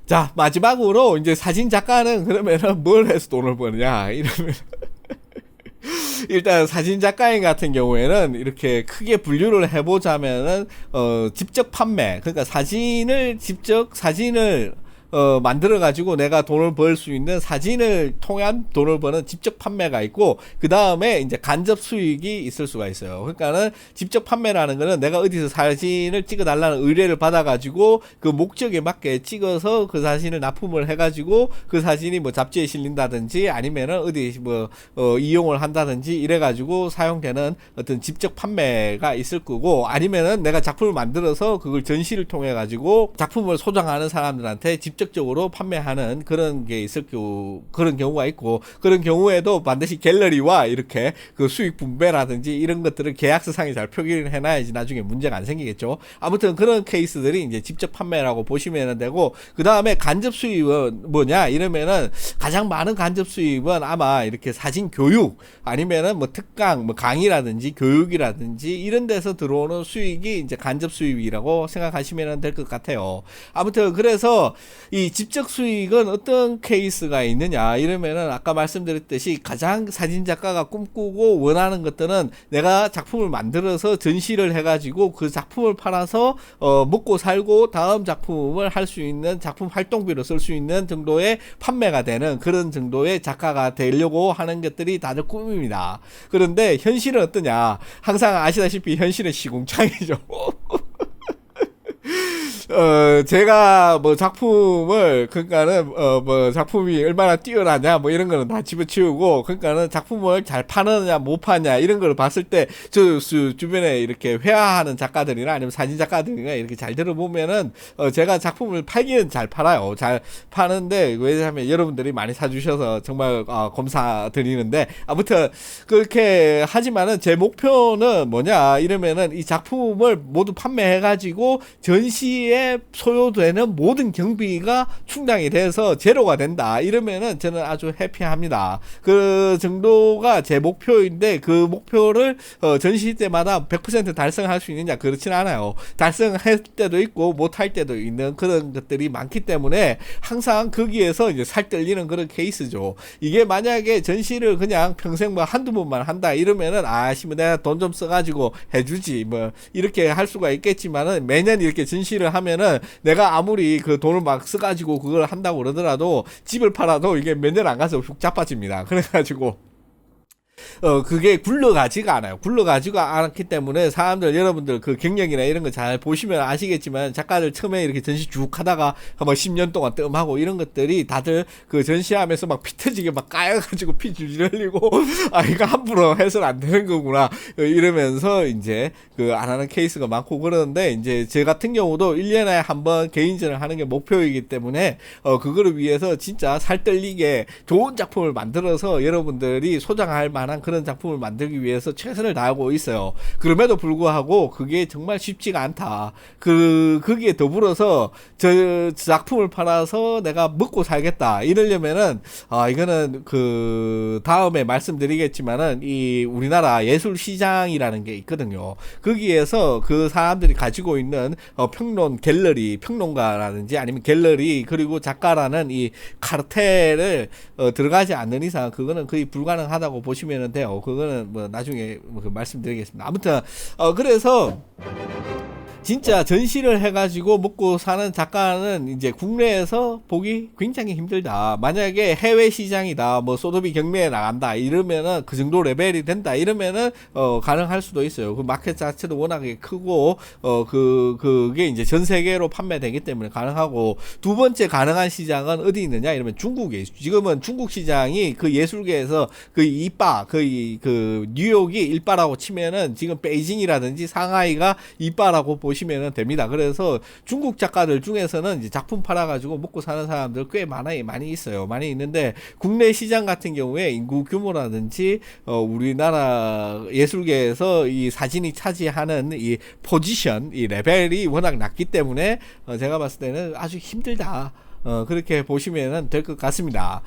자, 마지막으로 이제 사진 작가는 그러면은 뭘 해서 돈을 버느냐 이러면 일단 사진 작가인 같은 경우에는 이렇게 크게 분류를 해보자면은 직접 판매, 그러니까 사진을 만들어 가지고 내가 돈을 벌 수 있는 사진을 통한 돈을 버는 직접 판매가 있고, 그 다음에 이제 간접 수익이 있을 수가 있어요. 그러니까는 직접 판매라는 거는 내가 어디서 사진을 찍어 달라는 의뢰를 받아 가지고 그 목적에 맞게 찍어서 그 사진을 납품을 해 가지고 그 사진이 뭐 잡지에 실린다든지 아니면은 어디 뭐 이용을 한다든지 이래 가지고 사용되는 어떤 직접 판매가 있을 거고, 아니면은 내가 작품을 만들어서 그걸 전시를 통해 가지고 작품을 소장하는 사람들한테 직접적으로 판매하는 그런 게 그런 경우가 있고, 그런 경우에도 반드시 갤러리와 이렇게 그 수익 분배라든지 이런 것들을 계약서상에 잘 표기를 해놔야지 나중에 문제가 안 생기겠죠. 아무튼 그런 케이스들이 이제 직접 판매라고 보시면 되고, 그 다음에 간접 수입은 뭐냐 이러면은 가장 많은 간접 수입은 아마 이렇게 사진 교육 아니면은 뭐 특강, 뭐 강의라든지 교육이라든지 이런 데서 들어오는 수익이 이제 간접 수입이라고 생각하시면 될 것 같아요. 아무튼 그래서 이 직접 수익은 어떤 케이스가 있느냐 이러면은 아까 말씀드렸듯이 가장 사진 작가가 꿈꾸고 원하는 것들은 내가 작품을 만들어서 전시를 해가지고 그 작품을 팔아서 먹고 살고 다음 작품을 할 수 있는 작품 활동비로 쓸 수 있는 정도의 판매가 되는 그런 정도의 작가가 되려고 하는 것들이 다들 꿈입니다. 그런데 현실은 어떠냐? 항상 아시다시피 현실은 시궁창이죠. 제가 뭐 작품을, 그러니까는, 뭐 작품이 얼마나 뛰어나냐, 뭐 이런 거는 다 집어치우고, 그러니까는 작품을 잘 파느냐, 못 파냐, 이런 걸 봤을 때, 주변에 이렇게 회화하는 작가들이나 아니면 사진 작가들이나 이렇게 잘 들어보면은, 제가 작품을 팔기는 잘 팔아요. 잘 파는데, 왜냐하면 여러분들이 많이 사주셔서 정말, 감사드리는데, 아무튼, 그렇게 하지만은 제 목표는 뭐냐, 이러면은 이 작품을 모두 판매해가지고, 전시에 소요되는 모든 경비가 충당이 돼서 제로가 된다 이러면은 저는 아주 해피합니다. 그 정도가 제 목표인데, 그 목표를 전시 때마다 100% 달성할 수 있느냐, 그렇진 않아요. 달성할 때도 있고 못할 때도 있는 그런 것들이 많기 때문에 항상 거기에서 이제 살떨리는 그런 케이스죠. 이게 만약에 전시를 그냥 평생 뭐 한두 번만 한다 이러면은 뭐 내가 돈 좀 써가지고 해주지 뭐 이렇게 할 수가 있겠지만은, 매년 이렇게 전시를 하면은 내가 아무리 그 돈을 막 써가지고 그걸 한다고 그러더라도 집을 팔아도 이게 몇 년 안 가서 훅 자빠집니다. 그래가지고 그게 굴러가지가 않아요. 굴러가지가 않기 때문에 여러분들 그 경력이나 이런 거 잘 보시면 아시겠지만, 작가들 처음에 이렇게 전시 쭉 하다가 뭐 10년 동안 뜸하고 이런 것들이 다들 그 전시하면서 막 피 터지게 막 까여가지고 피 줄줄 흘리고 이거 함부로 해서는 안 되는 거구나 이러면서 이제 그 안 하는 케이스가 많고 그러는데, 이제 제 같은 경우도 1년에 한 번 개인전을 하는 게 목표이기 때문에 그거를 위해서 진짜 살떨리게 좋은 작품을 만들어서 여러분들이 소장할 만한 그런 작품을 만들기 위해서 최선을 다하고 있어요. 그럼에도 불구하고 그게 정말 쉽지가 않다. 거기에 더불어서 저 작품을 팔아서 내가 먹고 살겠다 이러려면은 이거는 그 다음에 말씀드리겠지만은 이 우리나라 예술 시장이라는 게 있거든요. 거기에서 그 사람들이 가지고 있는 평론가라든지 아니면 갤러리 그리고 작가라는 이 카르텔을 들어가지 않는 이상 그거는 거의 불가능하다고 보시면 돼요. 그거는 뭐 나중에 뭐 말씀드리겠습니다. 아무튼 그래서 진짜 전시를 해가지고 먹고 사는 작가는 이제 국내에서 보기 굉장히 힘들다. 만약에 해외 시장이다, 뭐 소도비 경매에 나간다 이러면은 그 정도 레벨이 된다 이러면은 가능할 수도 있어요. 그 마켓 자체도 워낙에 크고 그게 이제 전 세계로 판매되기 때문에 가능하고, 두 번째 가능한 시장은 어디 있느냐 이러면 중국에 있어요. 지금은 중국 시장이 그 예술계에서 그 뉴욕이 일바라고 치면은 지금 베이징이라든지 상하이가 이바라고 보시면 됩니다. 그래서 중국 작가들 중에서는 이제 작품 팔아가지고 먹고 사는 사람들 꽤 많이 있어요. 많이 있는데, 국내 시장 같은 경우에 인구 규모라든지 우리나라 예술계에서 이 사진이 차지하는 이 포지션, 이 레벨이 워낙 낮기 때문에 제가 봤을 때는 아주 힘들다. 그렇게 보시면 될 것 같습니다.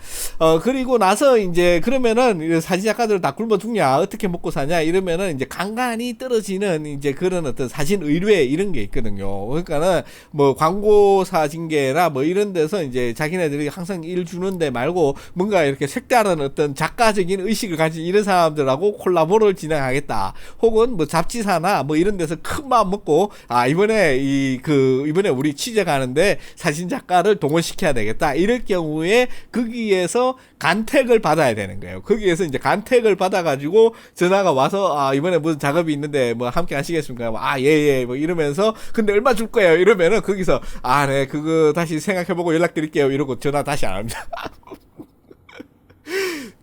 그리고 나서 이제 그러면은 사진 작가들 다 굶어 죽냐, 어떻게 먹고 사냐 이러면은 이제 간간히 떨어지는 이제 그런 어떤 사진 의뢰 이런 게 있거든요. 그러니까는 뭐 광고 사진계나 뭐 이런 데서 이제 자기네들이 항상 일 주는데 말고 뭔가 이렇게 색다른 어떤 작가적인 의식을 가진 이런 사람들하고 콜라보를 진행하겠다. 혹은 뭐 잡지사나 뭐 이런 데서 큰 마음 먹고 이번에 이번에 우리 취재 가는데 사진 작가를 동원시켜야 되겠다. 이럴 경우에 거기에서 간택을 받아야 되는 거예요. 거기에서 이제 간택을 받아가지고 전화가 와서 이번에 무슨 작업이 있는데 뭐 함께 하시겠습니까? 예, 뭐 이러면서 근데 얼마 줄 거예요? 이러면은 거기서 네, 그거 다시 생각해보고 연락드릴게요. 이러고 전화 다시 안 합니다.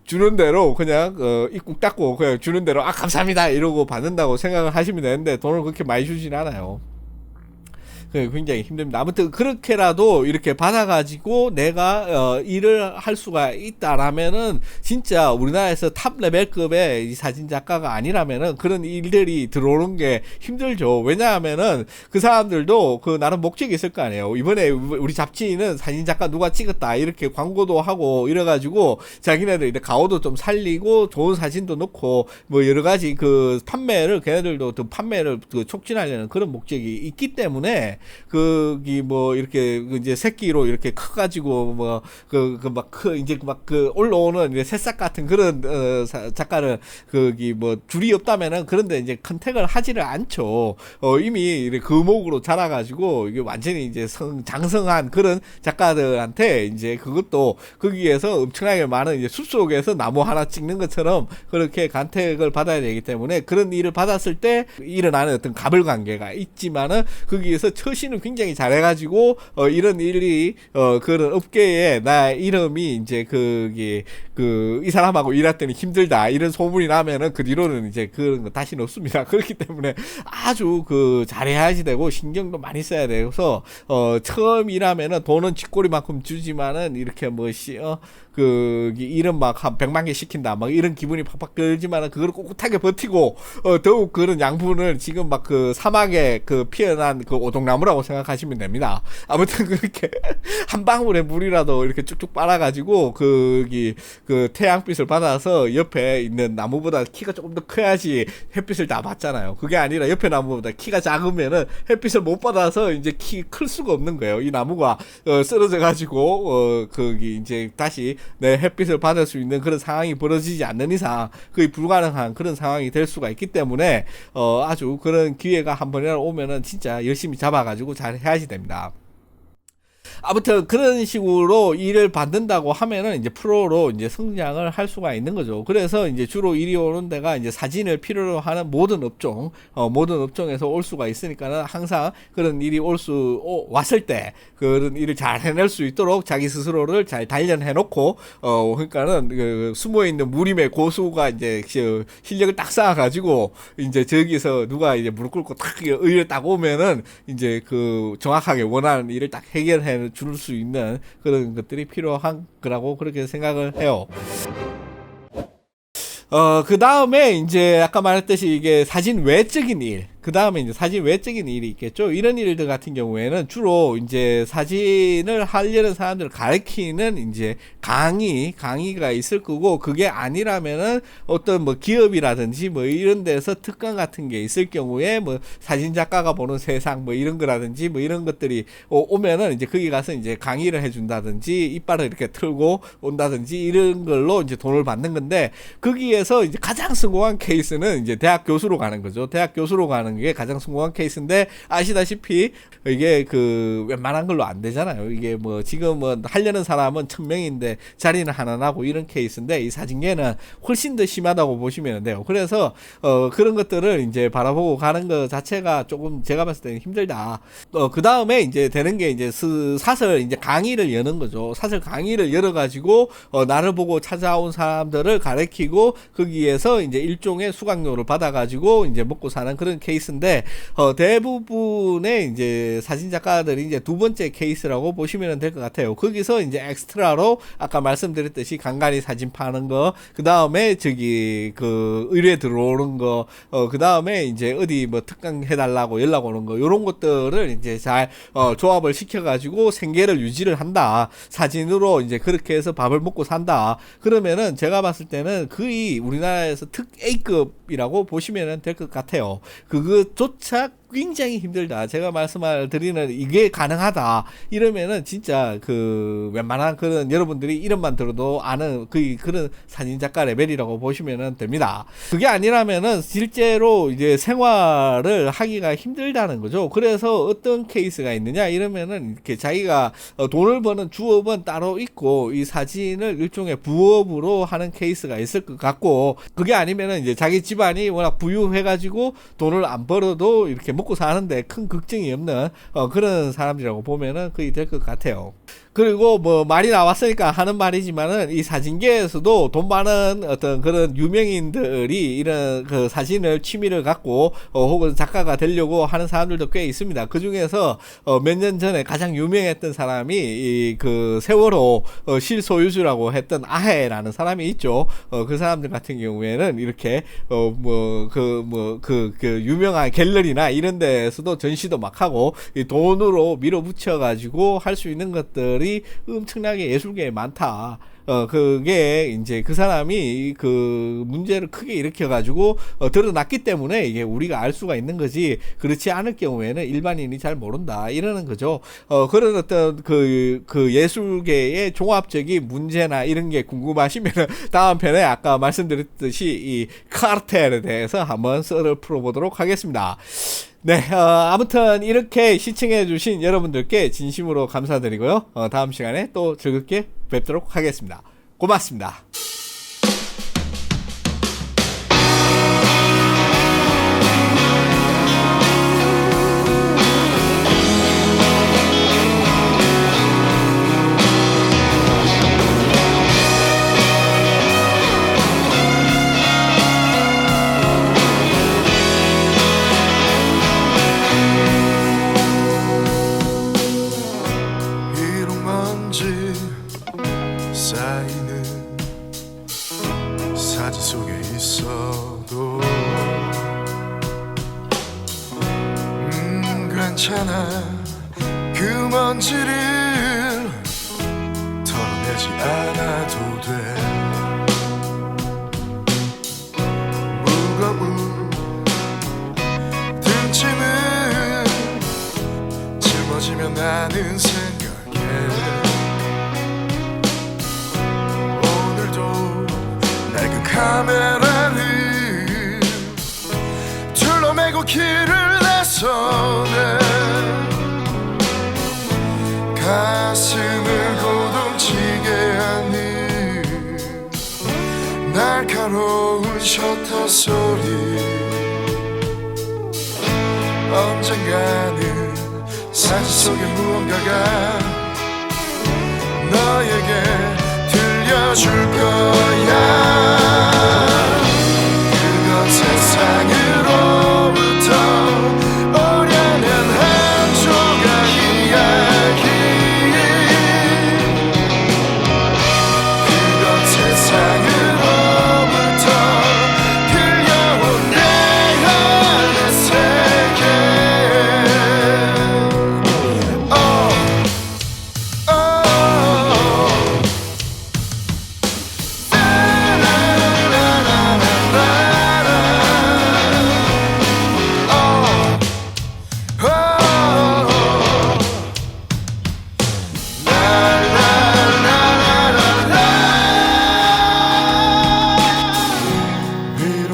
주는 대로 그냥 입국 닫고 그냥 주는 대로 감사합니다 이러고 받는다고 생각을 하시면 되는데 돈을 그렇게 많이 주진 않아요. 굉장히 힘듭니다. 아무튼 그렇게라도 이렇게 받아가지고 내가 일을 할 수가 있다라면은 진짜 우리나라에서 탑 레벨급의 이 사진 작가가 아니라면은 그런 일들이 들어오는 게 힘들죠. 왜냐하면은 그 사람들도 그 나름 목적이 있을 거 아니에요. 이번에 우리 잡지는 사진 작가 누가 찍었다 이렇게 광고도 하고 이래가지고 자기네들 이제 가오도 좀 살리고 좋은 사진도 넣고 뭐 여러 가지 그 판매를 걔네들도 그 판매를 촉진하려는 그런 목적이 있기 때문에 거기 뭐 이렇게 이제 새끼로 이렇게 커가지고 뭐 이제 막 올라오는 이제 새싹 같은 그런 작가를 거기 뭐 줄이 없다면은 그런데 이제 컨택을 하지를 않죠. 이미 금옥으로 자라가지고 이게 완전히 이제 장성한 그런 작가들한테 이제 그것도 거기에서 엄청나게 많은 이제 숲속에서 나무 하나 찍는 것처럼 그렇게 간택을 받아야 되기 때문에 그런 일을 받았을 때 일어나는 어떤 가불관계가 있지만은 거기에서 처신을 굉장히 잘해가지고 이런 일이 그런 업계에 나 이름이 이제 이 사람하고 일했더니 힘들다 이런 소문이 나면은 그 뒤로는 이제 그런 거 다시는 없습니다. 그렇기 때문에 아주 잘해야지 되고 신경도 많이 써야 돼서 처음 일하면은 돈은 쥐꼬리만큼 주지만은 이렇게 일은 막 한 100만 개 시킨다 막 이런 기분이 팍팍 들지만은 그걸 꿋꿋하게 버티고 더욱 그런 양분을 지금 막 사막에 피어난 오동나무라고 생각하시면 됩니다. 아무튼 그렇게 한 방울의 물이라도 이렇게 쭉쭉 빨아가지고 태양빛을 받아서 옆에 있는 나무보다 키가 조금 더 커야지 햇빛을 다 받잖아요. 그게 아니라 옆에 나무보다 키가 작으면은 햇빛을 못 받아서 이제 클 수가 없는 거예요. 이 나무가 쓰러져가지고 이제 다시 내 햇빛을 받을 수 있는 그런 상황이 벌어지지 않는 이상 거의 불가능한 그런 상황이 될 수가 있기 때문에 아주 그런 기회가 한 번이라도 오면은 진짜 열심히 잡아가지고 잘 해야지 됩니다. 아무튼 그런 식으로 일을 받는다고 하면은 이제 프로로 이제 성장을 할 수가 있는 거죠. 그래서 이제 주로 일이 오는 데가 이제 사진을 필요로 하는 모든 업종, 모든 업종에서 올 수가 있으니까는 항상 그런 일이 왔을 때 그런 일을 잘 해낼 수 있도록 자기 스스로를 잘 단련해 놓고, 그러니까는 숨어 있는 무림의 고수가 이제 실력을 딱 쌓아가지고 이제 저기서 누가 이제 무릎 꿇고 딱 의를 딱 오면은 이제 정확하게 원하는 일을 딱 해결해 줄 수 있는 그런 것들이 필요한 거라고 그렇게 생각을 해요. 그 다음에 이제 아까 말했듯이 이게 사진 외적인 일, 그 다음에 이제 사진 외적인 일이 있겠죠. 이런 일들 같은 경우에는 주로 이제 사진을 하려는 사람들을 가르치는 이제 강의가 있을 거고, 그게 아니라면은 어떤 뭐 기업이라든지 뭐 이런 데서 특강 같은 게 있을 경우에 뭐 사진 작가가 보는 세상 뭐 이런 거라든지 뭐 이런 것들이 오면은 이제 거기 가서 이제 강의를 해준다든지 이빨을 이렇게 틀고 온다든지 이런 걸로 이제 돈을 받는 건데, 거기에서 이제 가장 성공한 케이스는 이제 대학 교수로 가는 거죠. 대학 교수로 가는 게 가장 성공한 케이스인데, 아시다시피 이게 웬만한 걸로 안 되잖아요. 이게 뭐 지금 뭐 하려는 사람은 1000명인데 자리는 하나 나고 이런 케이스인데, 이 사진계는 훨씬 더 심하다고 보시면 돼요. 그래서 그런 것들을 이제 바라보고 가는 것 자체가 조금 제가 봤을 때는 힘들다. 그 다음에 이제 되는 게 이제 사설 이제 강의를 여는 거죠. 사설 강의를 열어가지고 나를 보고 찾아온 사람들을 가르치고 거기에서 이제 일종의 수강료를 받아가지고 이제 먹고 사는 그런 케이스 케이스인데 대부분의 이제 사진 작가들이 이제 두 번째 케이스라고 보시면 될 것 같아요. 거기서 이제 엑스트라로 아까 말씀드렸듯이 간간히 사진 파는 거, 그 다음에 저기 그 의뢰 들어오는 거, 그 다음에 이제 어디 뭐 특강 해달라고 연락 오는 거, 요런 것들을 이제 잘 조합을 시켜가지고 생계를 유지를 한다. 사진으로 이제 그렇게 해서 밥을 먹고 산다. 그러면은 제가 봤을 때는 거의 우리나라에서 특 A급이라고 보시면 될 것 같아요. 그거조차 굉장히 힘들다. 제가 말씀드리는 이게 가능하다. 이러면은 진짜 그 웬만한 그런 여러분들이 이름만 들어도 아는 그런 사진작가 레벨이라고 보시면 됩니다. 그게 아니라면은 실제로 이제 생활을 하기가 힘들다는 거죠. 그래서 어떤 케이스가 있느냐 이러면은 이렇게 자기가 돈을 버는 주업은 따로 있고 이 사진을 일종의 부업으로 하는 케이스가 있을 것 같고, 그게 아니면은 이제 자기 집안이 워낙 부유해가지고 돈을 안 벌어도 이렇게 먹고 사는데 큰 걱정이 없는 그런 사람들이라고 보면은 거의 될 것 같아요. 그리고 뭐 말이 나왔으니까 하는 말이지만은 이 사진계에서도 돈 많은 어떤 그런 유명인들이 이런 그 사진을 취미를 갖고 혹은 작가가 되려고 하는 사람들도 꽤 있습니다. 그 중에서 몇 년 전에 가장 유명했던 사람이 이 그 세월호 실소유주라고 했던 아해라는 사람이 있죠. 그 사람들 같은 경우에는 이렇게 그 유명한 갤러리나 이런 데에서도 전시도 막 하고 이 돈으로 밀어붙여 가지고 할 수 있는 것들이 엄청나게 예술계에 많다. 그게 이제 그 사람이 그 문제를 크게 일으켜가지고 드러났기 때문에 이게 우리가 알 수가 있는 거지, 그렇지 않을 경우에는 일반인이 잘 모른다 이러는 거죠. 그런 어떤 그 예술계의 종합적인 문제나 이런 게 궁금하시면 다음 편에 아까 말씀드렸듯이 이 카르텔에 대해서 한번 썰을 풀어보도록 하겠습니다. 네, 아무튼 이렇게 시청해주신 여러분들께 진심으로 감사드리고요. 다음 시간에 또 즐겁게 뵙도록 하겠습니다. 고맙습니다. 쌓이는 사진 속에 있어도 괜찮아. 그 먼지를 털어내지 않아도 돼. 무거운 등짐은 짊어지며 나는 생각해. 카메라를 둘러매고 길을 나서네. 가슴을 고동치게 하는 날카로운 셔터 소리. 언젠가는 사진 속의 무언가가 너에게 들려줄 거야. 그건 세상으로부터 오려는 한 조각 이야기. 그건 세상으로부터 들려온 내 안의 세계.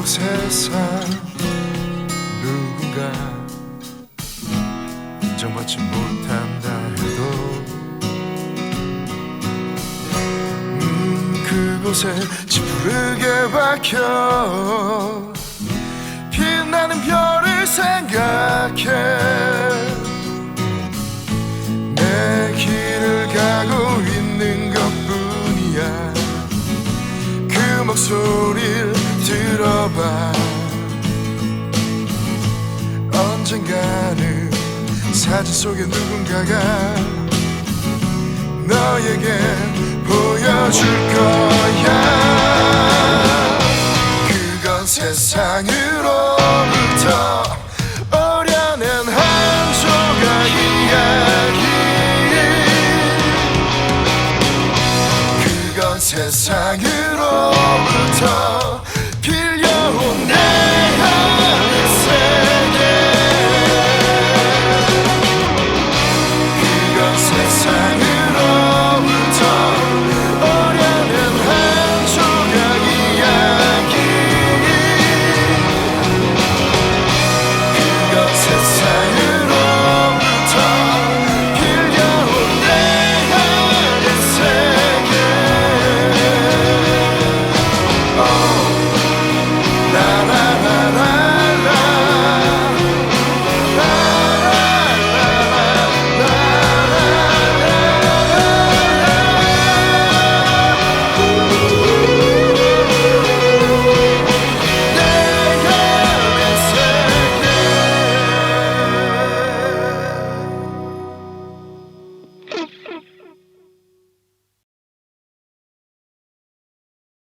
세상 누군가 인정받지 못한다 해도 그곳에 짙푸르게 박혀 빛나는 별을 생각해. 내 길을 가고 있는 것뿐이야. 그 목소리를 들어봐. 언젠가는 사진 속의 누군가가 너에게 보여줄 거야. 그건 세상으로부터 오려낸 한 조각 이야기. 그건 세상으로부터